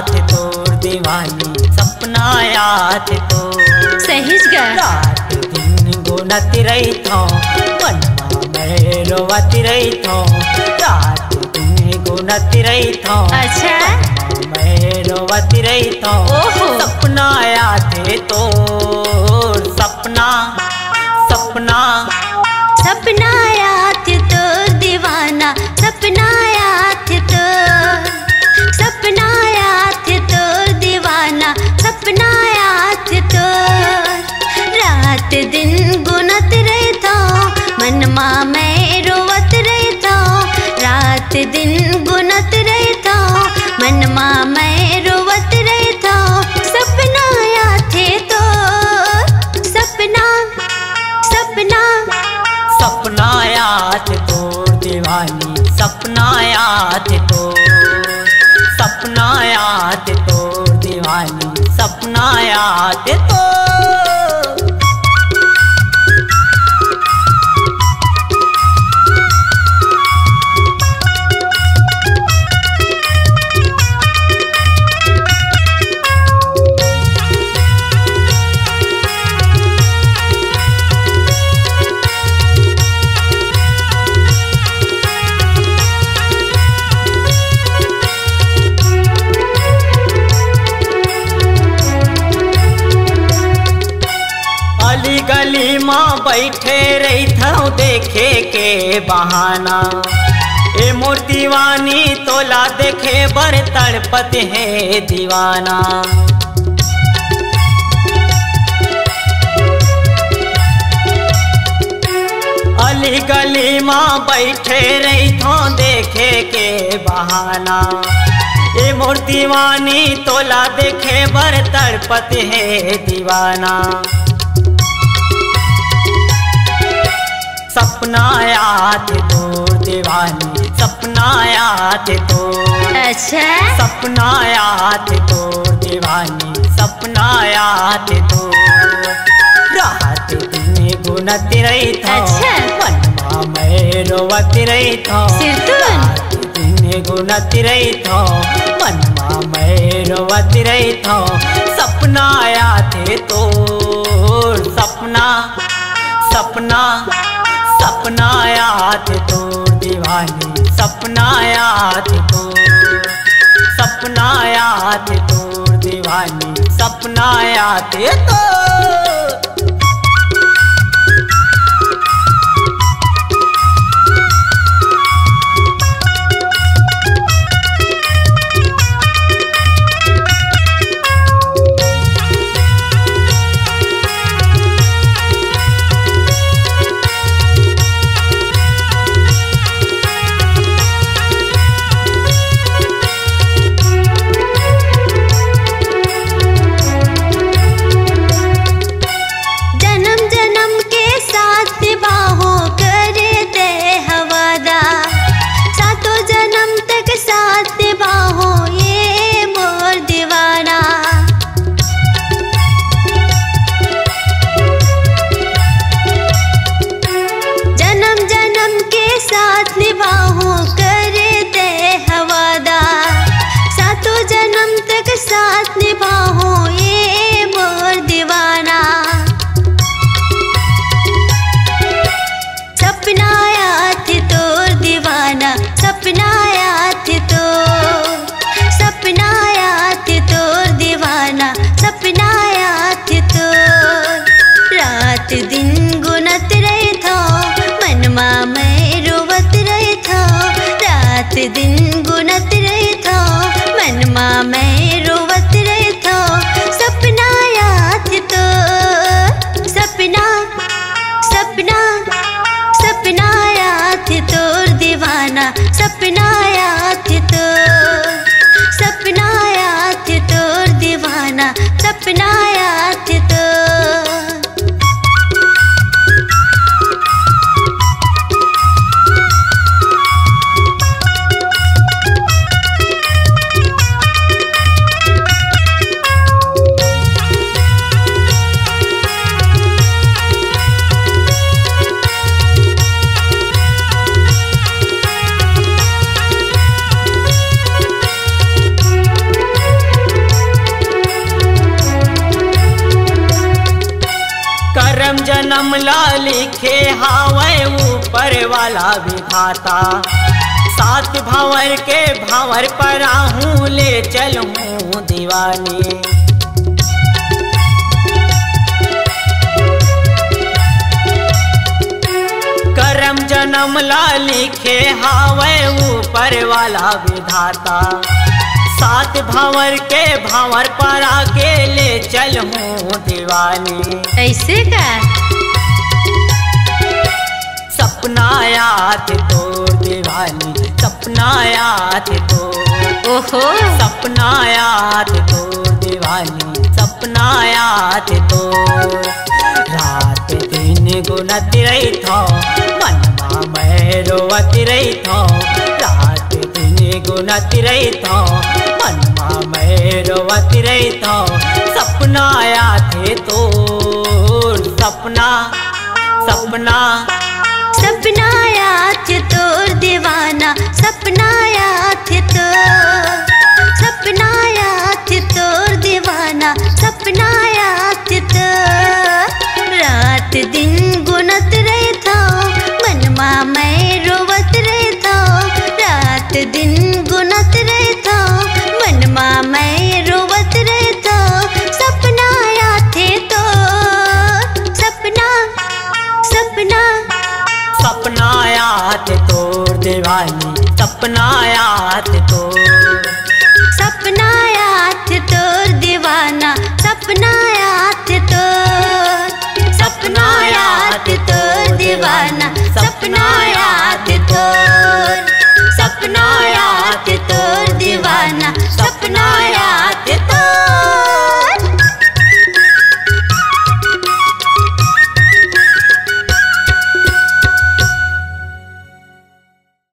थे तोर दीवानी, सपना आया थे तो। सहीज गा। रात दिन गुनती रही थो, मनवा में रोवती रही थो। रात दिन गुनती रही थो, अच्छा मैं रोवती रही थो। सपना आया थे तोर, सपना सपना सपना आया थे तोर दीवाना, सपना आया थे तोर, सपना आया थे तोर दीवाना, सपना आया थे तोर। रात दिन गुनत रही थो, मनमा में रोवत रही थो। रात दिन गुनत रही थो, मनमा में रोवत रही थो। सपना आया थे तोर, सपना सपना सपना आया थे तोर दीवानी, सपना आया थे तोर। सपना आया थे तोर दीवानी, सपना आया थे तोर। गली माँ बैठे रही था देखे के बहाना। ए मोर दीवानी तोला देखे बर तड़पत है दीवाना। अली गली माँ बैठे रही था देखे के बहाना। ए मोर दीवानी तोला देखे बर तड़पत है दीवाना। सपना आया थे तोर दीवानी, सपना आया थे तोर। अच्छा सपना आया थे तोर दीवानी, सपना आया थे तोर। रात दिन गुनती रही थो, अच्छा मनवा में रोवती रही थो। रात दिन गुनती रही थो, मनवा में रोवती रही थो। सपना आया थे तोर, सपना सपना सपना आया थे तोर दीवानी, सपना आया थे तोर। सपना आया थे तोर दीवानी, सपना आया थे तोर। जन्म ला लिखे हावे ऊपर वाला विधाता। सात भंवर के भंवर पर आहूँ ले चलूँ दीवानी। करम जन्म ला लिखे हावे ऊपर वाला विधाता। सात भंवर के भंवर पर आके ले चलूँ दीवानी। ऐसे का सपना याद तोर दीवानी, सपना याद तोर। ओहो सपना याद तोर दीवानी, सपना याद तोर। रात दिन गुनत रही थो मनवा मैं रोवत रही थो। रात दिन गुनत रही थो मनवा मैं रोवत रही थो। सपना याद तोर सपना सपना सपना याद तोर दीवाना। सपना याद तोर, सपना याद तोर दीवाना। सपना याद तोर। रात दिन गुनत रहे था मनमा मैं रोवत रहे था। रात दिन गुनत रहे था मनमा मैं रोवत रहे था। सपना याद तोर सपना सपना सपना याद तोर दीवानी, सपना याद तोर। सपना याद तोर दीवाना। सपना याद तोर।